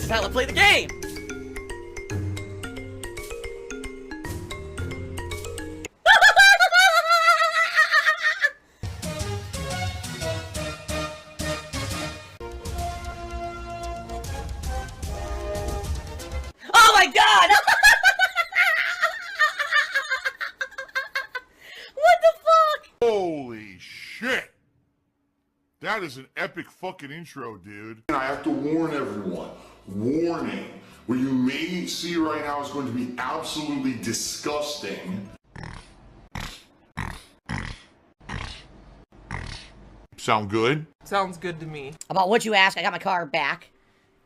This is how I play the game! Oh my god! What the fuck? Holy shit! That is an epic fucking intro, dude. And I have to warn everyone. Warning. What you may see right now is going to be absolutely disgusting. Sound good? Sounds good to me. About what you asked, I got my car back,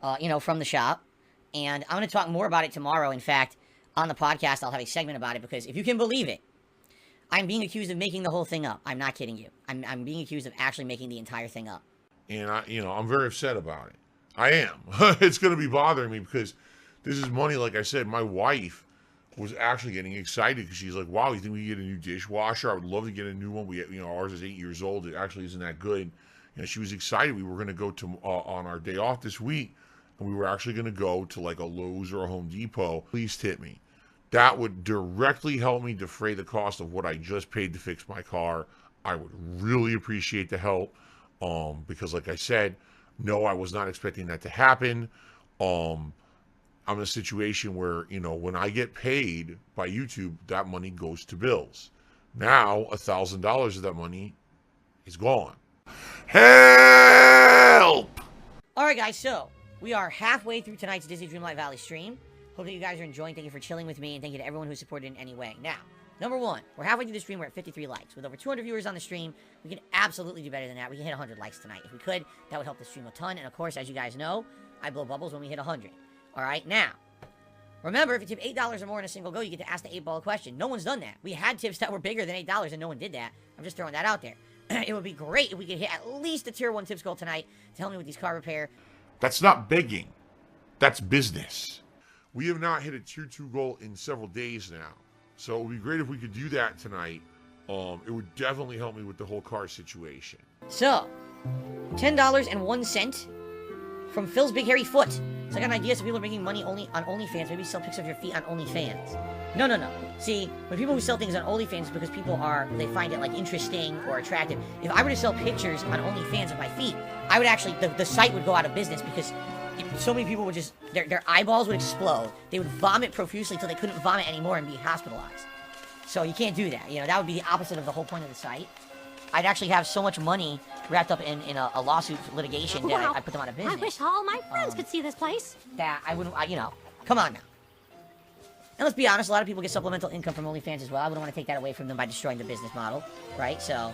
from the shop. And I'm going to talk more about it tomorrow. In fact, on the podcast, I'll have a segment about it because if you can believe it, I'm being accused of making the whole thing up. I'm not kidding you. I'm being accused of actually making the entire thing up. And I'm very upset about it. I am. It's going to be bothering me because this is money. Like I said, my wife was actually getting excited because she's like, "Wow, you think we can get a new dishwasher? I would love to get a new one. Ours is 8 years old. It actually isn't that good." She was excited. We were going to go to on our day off this week, and we were actually going to go to like a Lowe's or a Home Depot. Please tip me. That would directly help me defray the cost of what I just paid to fix my car. I would really appreciate the help because, like I said, no, I was not expecting that to happen. I'm in a situation where, when I get paid by YouTube, that money goes to bills. Now, $1,000 of that money is gone. Help! All right, guys, so we are halfway through tonight's Disney Dreamlight Valley stream. Hope that you guys are enjoying. Thank you for chilling with me, and thank you to everyone who supported in any way. Now, number one, we're halfway through the stream. We're at 53 likes. With over 200 viewers on the stream, we can absolutely do better than that. We can hit 100 likes tonight. If we could, that would help the stream a ton. And, of course, as you guys know, I blow bubbles when we hit 100. All right, now, remember, if you tip $8 or more in a single go, you get to ask the 8-ball question. No one's done that. We had tips that were bigger than $8, and no one did that. I'm just throwing that out there. It would be great if we could hit at least a Tier 1 tips goal tonight to help me with these car repair. That's not begging. That's business. We have not hit a Tier 2 goal in several days now. So it would be great if we could do that tonight. It would definitely help me with the whole car situation. So, $10.01 from Phil's Big Hairy Foot. So I got an idea, so people are making money only on OnlyFans. Maybe sell pics of your feet on OnlyFans. No. See, when people who sell things on OnlyFans, it's because they find it, interesting or attractive. If I were to sell pictures on OnlyFans of my feet, I would actually, the site would go out of business because so many people would just, their eyeballs would explode. They would vomit profusely until they couldn't vomit anymore and be hospitalized. So you can't do that. That would be the opposite of the whole point of the site. I'd actually have so much money wrapped up in a lawsuit litigation that I'd put them out of business. I wish all my friends could see this place. That I wouldn't, come on now. And let's be honest, a lot of people get supplemental income from OnlyFans as well. I wouldn't want to take that away from them by destroying the business model, right? So,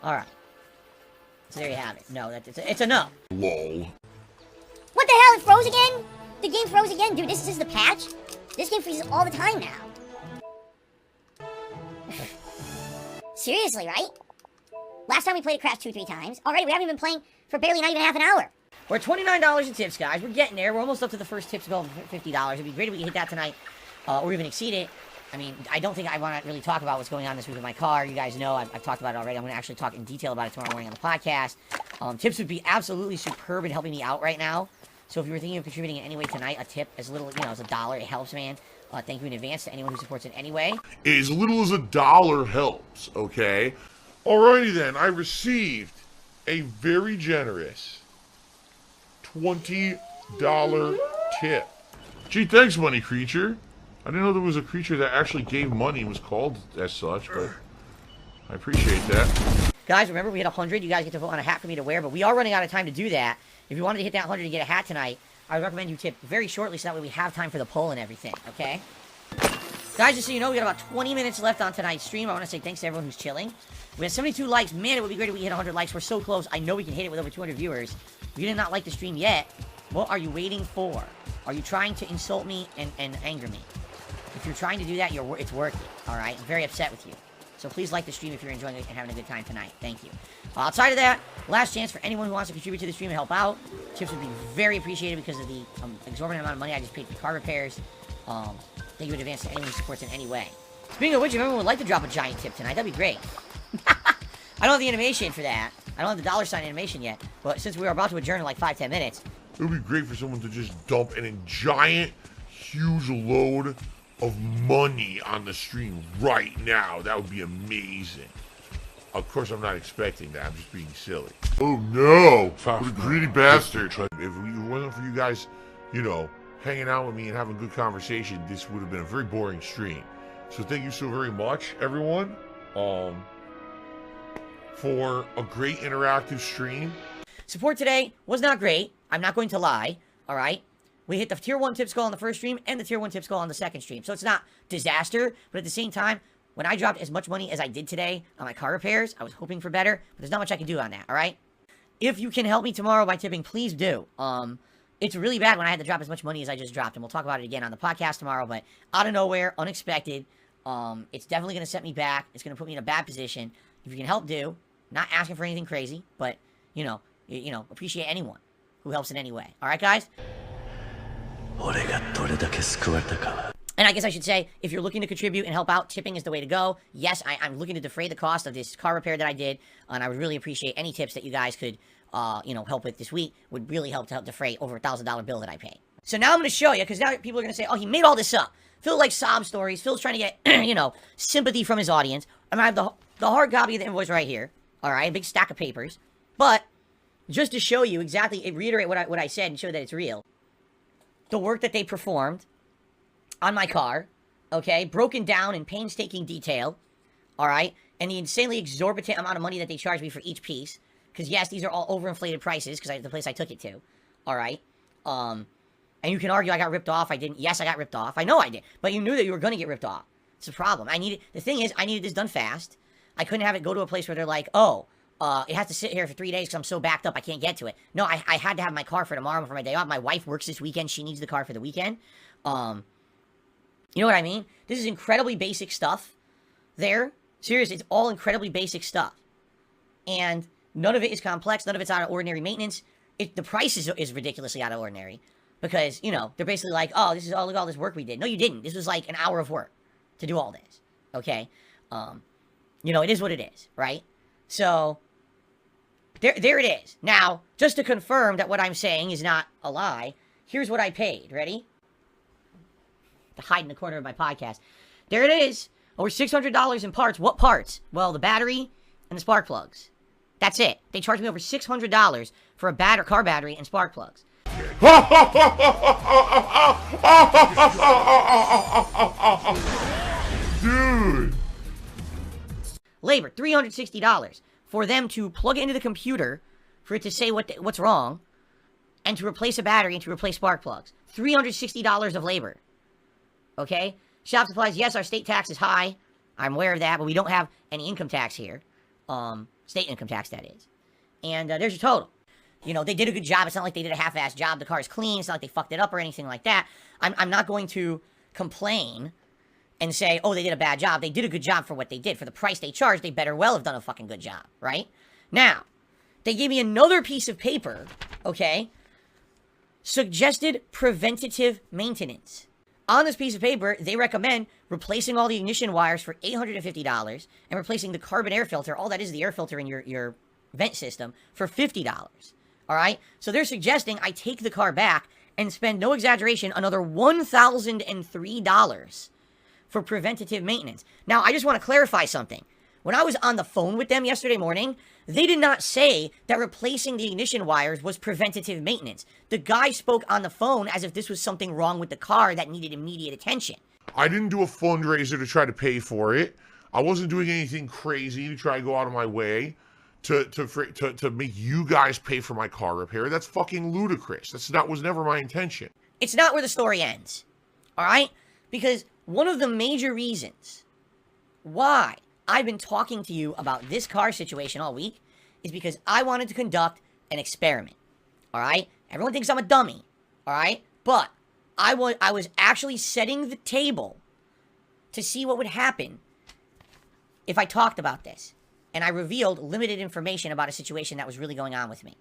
alright. So there you have it. No, it's a no. Lol. What the hell? It froze again? The game froze again? Dude, this is the patch? This game freezes all the time now. Seriously, right? Last time we played it crashed 2-3 times. Already, we haven't been playing for barely not even half an hour. We're at $29 in tips, guys. We're getting there. We're almost up to the first tips goal of $50. It'd be great if we could hit that tonight, or even exceed it. I mean, I don't think I want to really talk about what's going on this week with my car. You guys know I've talked about it already. I'm going to actually talk in detail about it tomorrow morning on the podcast. Tips would be absolutely superb in helping me out right now. So if you were thinking of contributing in any way tonight, a tip as little, as $1, it helps, man. Thank you in advance to anyone who supports in any way. As little as $1 helps, okay? Alrighty then, I received a very generous $20 tip. Gee, thanks, money creature. I didn't know there was a creature that actually gave money and was called as such, but I appreciate that. Guys, remember, we hit 100. You guys get to vote on a hat for me to wear, but we are running out of time to do that. If you wanted to hit that 100 and get a hat tonight, I would recommend you tip very shortly so that way we have time for the poll and everything, okay? Guys, just so you know, we got about 20 minutes left on tonight's stream. I want to say thanks to everyone who's chilling. We have 72 likes. Man, it would be great if we hit 100 likes. We're so close. I know we can hit it with over 200 viewers. If you did not like the stream yet, what are you waiting for? Are you trying to insult me and anger me? If you're trying to do that, it's working, alright? I'm very upset with you. So please like the stream if you're enjoying it and having a good time tonight. Thank you. Outside of that, last chance for anyone who wants to contribute to the stream and help out. Tips would be very appreciated because of the exorbitant amount of money I just paid for car repairs. Thank you in advance to anyone who supports in any way. Speaking of which, if anyone would like to drop a giant tip tonight, that'd be great. I don't have the animation for that. I don't have the $ animation yet. But since we are about to adjourn in like 5-10 minutes, It would be great for someone to just dump giant, huge load of money on the stream right now. That would be amazing. Of course, I'm not expecting that. I'm just being silly. Oh no! What a greedy bastard! If it wasn't for you guys, you know, hanging out with me and having a good conversation, this would have been a very boring stream. So thank you so very much, everyone, for a great interactive stream. Support today was not great. I'm not going to lie. All right. We hit the tier 1 tip skull on the first stream and the tier 1 tip skull on the second stream. So it's not disaster, but at the same time, when I dropped as much money as I did today on my car repairs, I was hoping for better, but there's not much I can do on that, all right? If you can help me tomorrow by tipping, please do. It's really bad when I had to drop as much money as I just dropped, and we'll talk about it again on the podcast tomorrow, but out of nowhere, unexpected, it's definitely going to set me back. It's going to put me in a bad position. If you can help, do. Not asking for anything crazy, but, you know, appreciate anyone who helps in any way. All right, guys? And I guess I should say, if you're looking to contribute and help out, tipping is the way to go. Yes, I'm looking to defray the cost of this car repair that I did, and I would really appreciate any tips that you guys could, help with this week. Would really help to help defray over $1,000 bill that I paid. So now I'm going to show you, because now people are going to say, oh, he made all this up. Phil likes sob stories. Phil's trying to get, sympathy from his audience. I'm going to have the hard copy of the invoice right here. All right, a big stack of papers. But just to show you exactly, reiterate what I said and show that it's real. The work that they performed on my car, okay, broken down in painstaking detail, all right, and the insanely exorbitant amount of money that they charged me for each piece, because yes, these are all overinflated prices, because the place I took it to, all right, and you can argue I got ripped off, I didn't, yes, I got ripped off, I know I did, but you knew that you were going to get ripped off. It's a problem. The thing is, I needed this done fast. I couldn't have it go to a place where they're like, oh, it has to sit here for 3 days because I'm so backed up I can't get to it. No, I had to have my car for tomorrow for my day off. My wife works this weekend, she needs the car for the weekend. You know what I mean? This is incredibly basic stuff there. Seriously, it's all incredibly basic stuff. And none of it is complex. None of it's out of ordinary maintenance. The price is ridiculously out of ordinary. Because, they're basically like, oh, look at all this work we did. No, you didn't. This was like an hour of work to do all this. Okay? It is what it is, right? So, there it is. Now, just to confirm that what I'm saying is not a lie, here's what I paid. Ready? To hide in the corner of my podcast. There it is. Over $600 in parts. What parts? Well, the battery and the spark plugs. That's it. They charged me over $600 for a car battery and spark plugs. Dude. Labor, $360 for them to plug it into the computer, for it to say what's wrong, and to replace a battery and to replace spark plugs. $360 of labor. Okay? Shop supplies, yes, our state tax is high. I'm aware of that, but we don't have any income tax here. State income tax, that is. And there's your total. They did a good job. It's not like they did a half-assed job. The car is clean. It's not like they fucked it up or anything like that. I'm not going to complain and say, oh, they did a bad job. They did a good job for what they did. For the price they charged, they better well have done a fucking good job, right? Now, they gave me another piece of paper, okay? Suggested preventative maintenance. On this piece of paper, they recommend replacing all the ignition wires for $850 and replacing the carbon air filter, all that is the air filter in your vent system, for $50. All right? So they're suggesting I take the car back and spend, no exaggeration, another $1,003 for preventative maintenance. Now, I just want to clarify something. When I was on the phone with them yesterday morning, they did not say that replacing the ignition wires was preventative maintenance. The guy spoke on the phone as if this was something wrong with the car that needed immediate attention. I didn't do a fundraiser to try to pay for it. I wasn't doing anything crazy to try to go out of my way to make you guys pay for my car repair. That's fucking ludicrous. That was never my intention. It's not where the story ends. All right? Because one of the major reasons why I've been talking to you about this car situation all week is because I wanted to conduct an experiment. All right? Everyone thinks I'm a dummy. All right? But I was actually setting the table to see what would happen if I talked about this. And I revealed limited information about a situation that was really going on with me.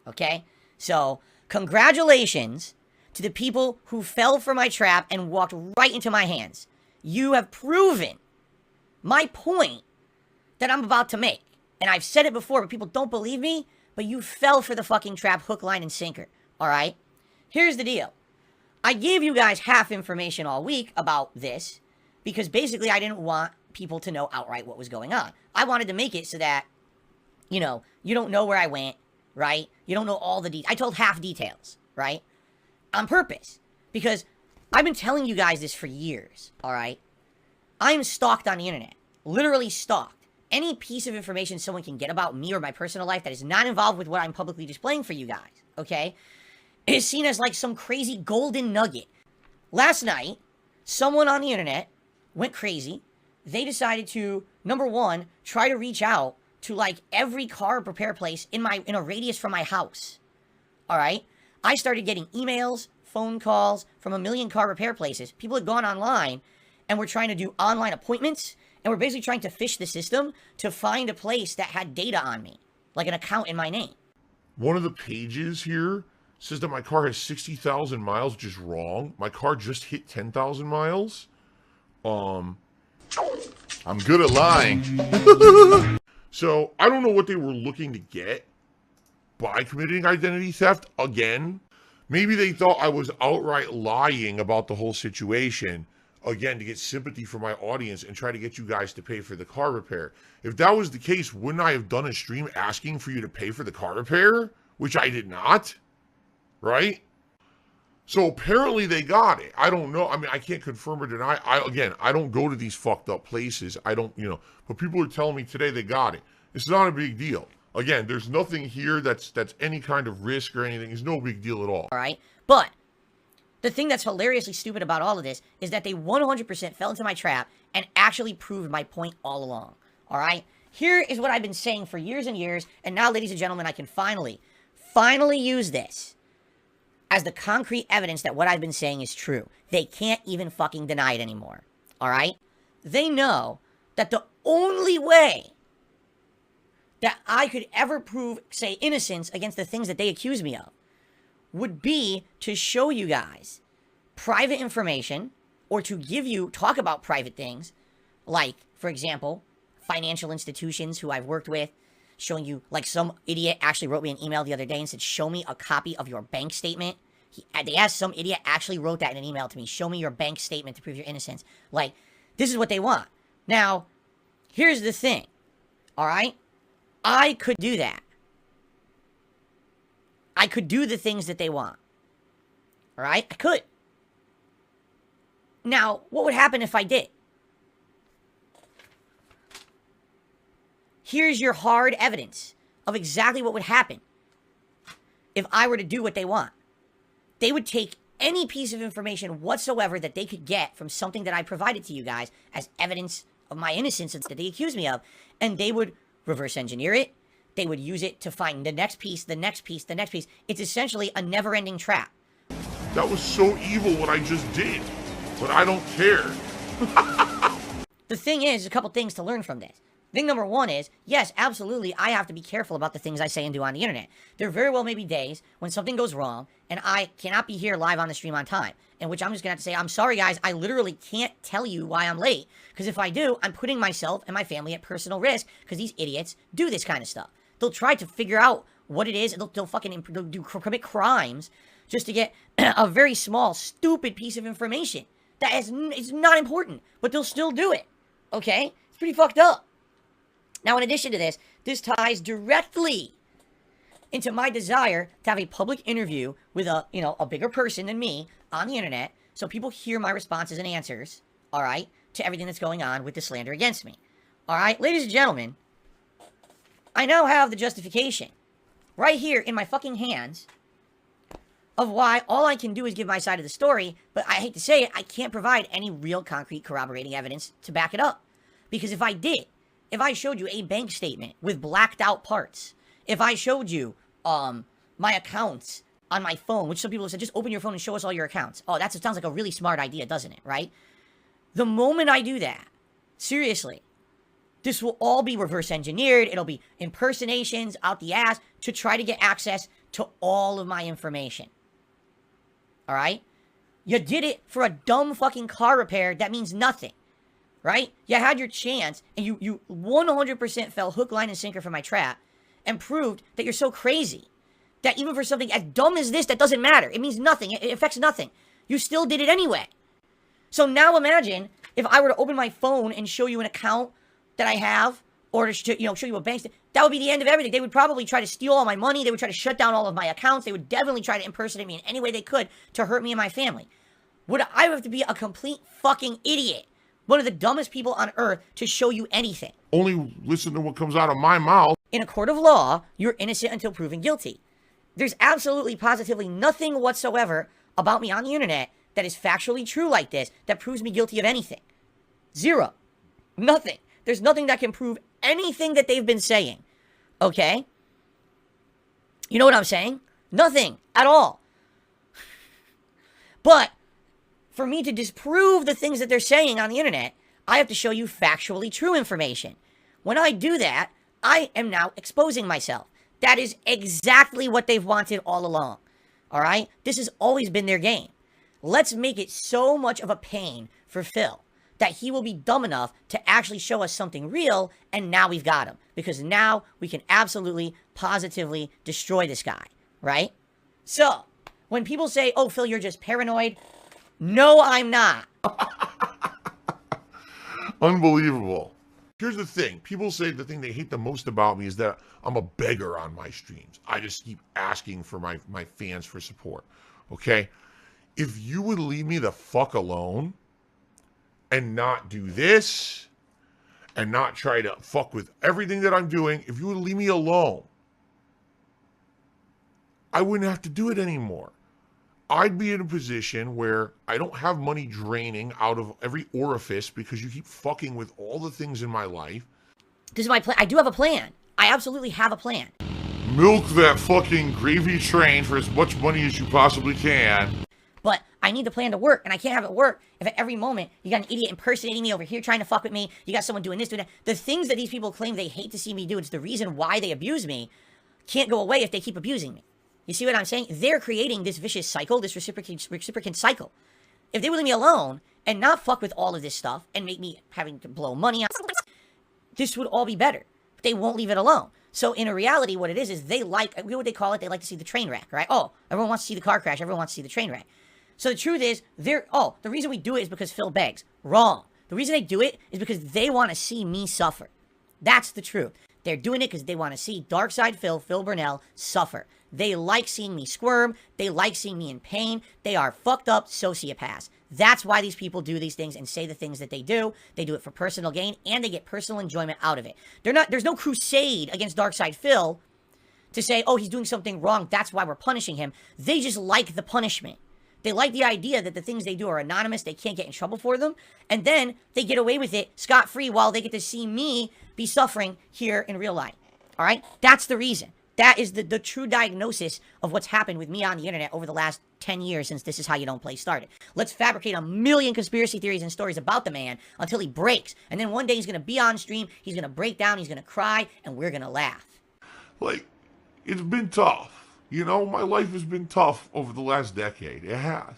Okay? So, congratulations to the people who fell for my trap and walked right into my hands. You have proven my point that I'm about to make. And I've said it before, but people don't believe me. But you fell for the fucking trap, hook, line, and sinker. Alright? Here's the deal. I gave you guys half information all week about this because basically I didn't want people to know outright what was going on. I wanted to make it so that, you know, you don't know where I went, right? You don't know all the details. I told half details, right? On purpose. Because I've been telling you guys this for years, alright? I'm stalked on the internet. Literally stalked. Any piece of information someone can get about me or my personal life that is not involved with what I'm publicly displaying for you guys, okay, is seen as like some crazy golden nugget. Last night, someone on the internet went crazy. They decided to, number one, try to reach out to like every car repair place in a radius from my house. Alright? I started getting emails, phone calls from a million car repair places. People had gone online and were trying to do online appointments, and were basically trying to fish the system to find a place that had data on me, like an account in my name. One of the pages here says that my car has 60,000 miles, which is wrong. My car just hit 10,000 miles. I'm good at lying. So, I don't know what they were looking to get by committing identity theft again. Maybe they thought I was outright lying about the whole situation, again, to get sympathy from my audience and try to get you guys to pay for the car repair. If that was the case, wouldn't I have done a stream asking for you to pay for the car repair? Which I did not. Right? So apparently they got it. I don't know. I mean, I can't confirm or deny. I don't go to these fucked up places. I don't, but people are telling me today they got it. It's not a big deal. Again, there's nothing here that's any kind of risk or anything. It's no big deal at all. Alright? But the thing that's hilariously stupid about all of this is that they 100% fell into my trap and actually proved my point all along. Alright? Here is what I've been saying for years and years, and now, ladies and gentlemen, I can finally use this as the concrete evidence that what I've been saying is true. They can't even fucking deny it anymore. Alright? They know that the only way that I could ever prove, say, innocence against the things that they accuse me of would be to show you guys private information, or to talk about private things, like, for example, financial institutions who I've worked with, showing you, like, some idiot actually wrote me an email the other day and said, show me a copy of your bank statement. They asked, some idiot actually wrote that in an email to me, show me your bank statement to prove your innocence. Like, this is what they want. Now, here's the thing, alright? I could do that. I could do the things that they want. Alright? I could. Now, what would happen if I did? Here's your hard evidence of exactly what would happen if I were to do what they want. They would take any piece of information whatsoever that they could get from something that I provided to you guys as evidence of my innocence that they accuse me of, and they would reverse engineer it. They would use it to find the next piece, the next piece, the next piece. It's essentially a never-ending trap. That was so evil what I just did, but I don't care. The thing is, a couple things to learn from this. Thing number one is, yes, absolutely, I have to be careful about the things I say and do on the internet. There very well may be days when something goes wrong and I cannot be here live on the stream on time, in which I'm just going to have to say, I'm sorry guys, I literally can't tell you why I'm late, because if I do, I'm putting myself and my family at personal risk, because these idiots do this kind of stuff. They'll try to figure out what it is, and they'll commit crimes just to get a very small, stupid piece of information that is not important, but they'll still do it, okay? It's pretty fucked up. Now, in addition to this, this ties directly into my desire to have a public interview with a bigger person than me on the internet, so people hear my responses and answers, alright, to everything that's going on with the slander against me. Alright, ladies and gentlemen, I now have the justification right here in my fucking hands of why all I can do is give my side of the story, but I hate to say it, I can't provide any real concrete corroborating evidence to back it up. Because if I did, if I showed you a bank statement with blacked out parts, if I showed you my accounts on my phone, which some people have said, just open your phone and show us all your accounts. Oh, it sounds like a really smart idea, doesn't it, right? The moment I do that, seriously, this will all be reverse engineered. It'll be impersonations out the ass to try to get access to all of my information. Alright? You did it for a dumb fucking car repair that means nothing. Right? You had your chance, and you 100% fell hook, line, and sinker for my trap, and proved that you're so crazy That even for something as dumb as this, that doesn't matter. It means nothing. It affects nothing. You still did it anyway. So now imagine if I were to open my phone and show you an account that I have, or to show you a bank statement. That would be the end of everything. They would probably try to steal all my money. They would try to shut down all of my accounts. They would definitely try to impersonate me in any way they could to hurt me and my family. Would I have to be a complete fucking idiot, one of the dumbest people on earth, to show you anything? Only listen to what comes out of my mouth. In a court of law, you're innocent until proven guilty. There's absolutely, positively nothing whatsoever about me on the internet that is factually true like this that proves me guilty of anything. Zero. Nothing. There's nothing that can prove anything that they've been saying. Okay? You know what I'm saying? Nothing at all. But for me to disprove the things that they're saying on the internet, I have to show you factually true information. When I do that, I am now exposing myself. That is exactly what they've wanted all along. All right? This has always been their game. Let's make it so much of a pain for Phil that he will be dumb enough to actually show us something real, and now we've got him. Because now we can absolutely, positively destroy this guy, right? So, when people say, oh, Phil, you're just paranoid, no, I'm not. Unbelievable. Here's the thing. People say the thing they hate the most about me is that I'm a beggar on my streams. I just keep asking for my fans for support, okay? If you would leave me the fuck alone and not do this and not try to fuck with everything that I'm doing, if you would leave me alone, I wouldn't have to do it anymore. I'd be in a position where I don't have money draining out of every orifice because you keep fucking with all the things in my life. This is my plan. I do have a plan. I absolutely have a plan. Milk that fucking gravy train for as much money as you possibly can. But I need the plan to work, and I can't have it work if at every moment you got an idiot impersonating me over here trying to fuck with me, you got someone doing this, doing that. The things that these people claim they hate to see me do, it's the reason why they abuse me, can't go away if they keep abusing me. You see what I'm saying? They're creating this vicious cycle, this reciprocant cycle. If they would leave me alone and not fuck with all of this stuff and make me having to blow money on, this would all be better. But they won't leave it alone. So in a reality, what it is they like, you know what they call it? They like to see the train wreck, right? Oh, everyone wants to see the car crash. Everyone wants to see the train wreck. So the truth is, the reason we do it is because Phil begs. Wrong. The reason they do it is because they want to see me suffer. That's the truth. They're doing it because they want to see Darkside Phil Burnell, suffer. They like seeing me squirm. They like seeing me in pain. They are fucked up sociopaths. That's why these people do these things and say the things that they do. They do it for personal gain, and they get personal enjoyment out of it. There's no crusade against Darkside Phil to say, oh, he's doing something wrong, that's why we're punishing him. They just like the punishment. They like the idea that the things they do are anonymous, they can't get in trouble for them, and then they get away with it scot-free while they get to see me be suffering here in real life. All right? That's the reason. That is the true diagnosis of what's happened with me on the internet over the last 10 years since This Is How You Don't Play started. Let's fabricate a million conspiracy theories and stories about the man until he breaks. And then one day he's going to be on stream, he's going to break down, he's going to cry, and we're going to laugh. Like, it's been tough. You know, my life has been tough over the last decade. It has.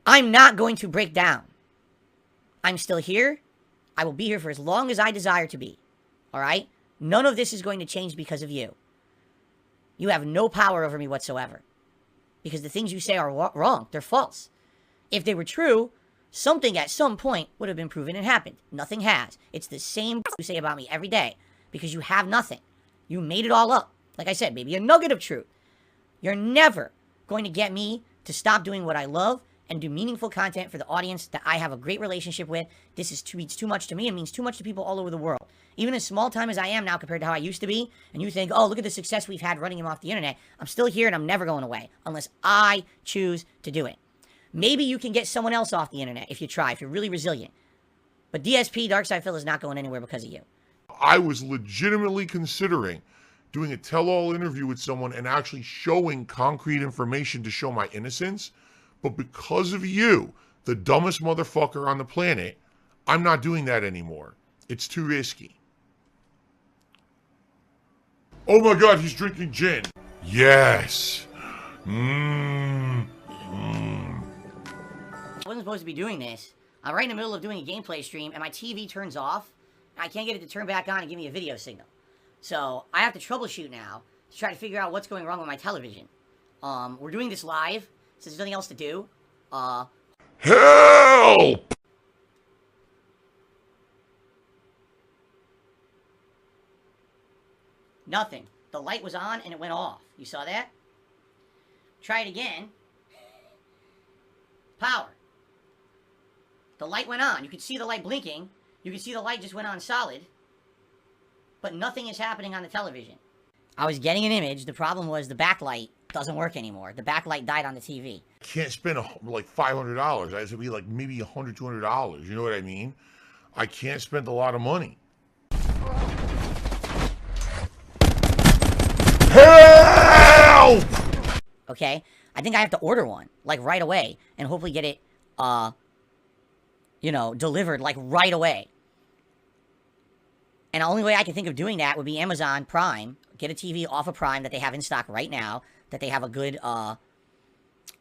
I'm not going to break down. I'm still here. I will be here for as long as I desire to be. All right? None of this is going to change because of you. You have no power over me whatsoever. Because the things you say are wrong. They're false. If they were true, something at some point would have been proven and happened. Nothing has. It's the same you say about me every day. Because you have nothing. You made it all up. Like I said, maybe a nugget of truth. You're never going to get me to stop doing what I love and do meaningful content for the audience that I have a great relationship with. This means too much to me. It means too much to people all over the world. Even as small time as I am now compared to how I used to be, and you think, oh, look at the success we've had running him off the internet. I'm still here and I'm never going away unless I choose to do it. Maybe you can get someone else off the internet if you try, if you're really resilient. But DSP, Darkside Phil, is not going anywhere because of you. I was legitimately considering doing a tell-all interview with someone and actually showing concrete information to show my innocence. But because of you, the dumbest motherfucker on the planet, I'm not doing that anymore. It's too risky. Oh my God, he's drinking gin. Yes. I wasn't supposed to be doing this. I'm right in the middle of doing a gameplay stream and my TV turns off. I can't get it to turn back on and give me a video signal. So I have to troubleshoot now to try to figure out what's going wrong with my television. We're doing this live, since there's nothing else to do. Help! Nothing. The light was on and it went off. You saw that? Try it again. Power. The light went on. You could see the light blinking. You could see the light just went on solid. But nothing is happening on the television. I was getting an image. The problem was the backlight doesn't work anymore. The backlight died on the TV. Can't spend like $500. It would be like maybe $100, $200. You know what I mean? I can't spend a lot of money. Help! Okay? I think I have to order one, like, right away. And hopefully get it, you know, delivered, like, right away. And the only way I can think of doing that would be Amazon Prime. Get a TV off of Prime that they have in stock right now. That they have a good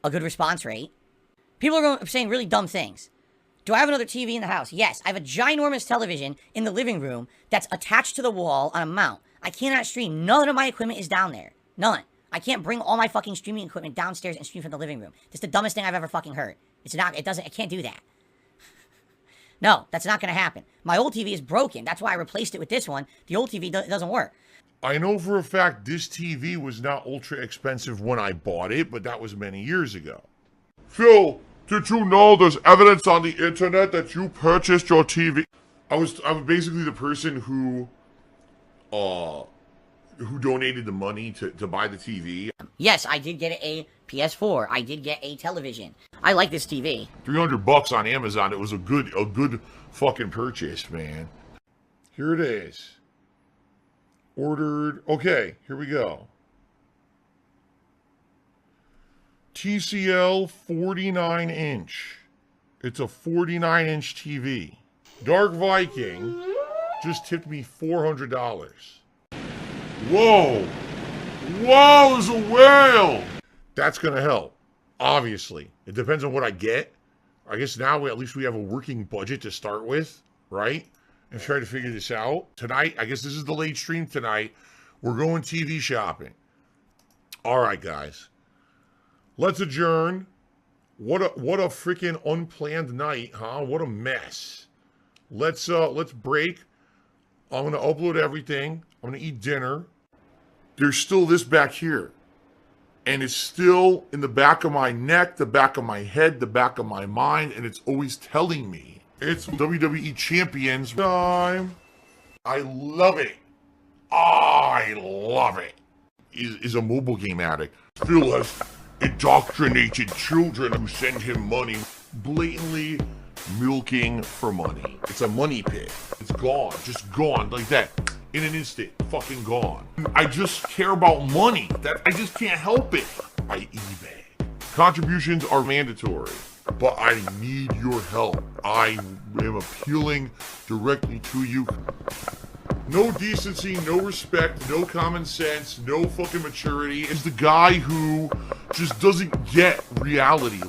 response rate. People are saying really dumb things. Do I have another TV in the house? Yes. I have a ginormous television in the living room that's attached to the wall on a mount. I cannot stream. None of my equipment is down there. None. I can't bring all my fucking streaming equipment downstairs and stream from the living room. It's the dumbest thing I've ever fucking heard. I can't do that. No, that's not gonna happen. My old TV is broken. That's why I replaced it with this one. The old TV doesn't work. I know for a fact this TV was not ultra expensive when I bought it, but that was many years ago. Phil, did you know there's evidence on the internet that you purchased your TV? I was basically the person who donated the money to buy the TV. Yes, I did get a PS4. I did get a television. I like this TV. $300 on Amazon. It was a good fucking purchase, man. Here it is. Ordered. Okay, here we go. TCL 49-inch. It's a 49-inch TV. Dark Viking just tipped me $400. Whoa! Whoa, there's a whale! That's gonna help. Obviously. It depends on what I get. I guess now at least we have a working budget to start with, right? And try to figure this out. Tonight, I guess this is the late stream tonight. We're going TV shopping. Alright, guys. Let's adjourn. What a freaking unplanned night, huh? What a mess. Let's break. I'm gonna upload everything. I'm gonna eat dinner. There's still this back here. And it's still in the back of my neck, the back of my head, the back of my mind, and it's always telling me it's WWE Champions time. I love it. I love it. Is a mobile game addict. Phil has indoctrinated children who send him money, blatantly milking for money. It's a money pit. It's gone, just gone like that. In an instant, fucking gone. I just care about money. I just can't help it. I eBay. Contributions are mandatory, but I need your help. I am appealing directly to you. No decency, no respect, no common sense, no fucking maturity. Is the guy who just doesn't get reality.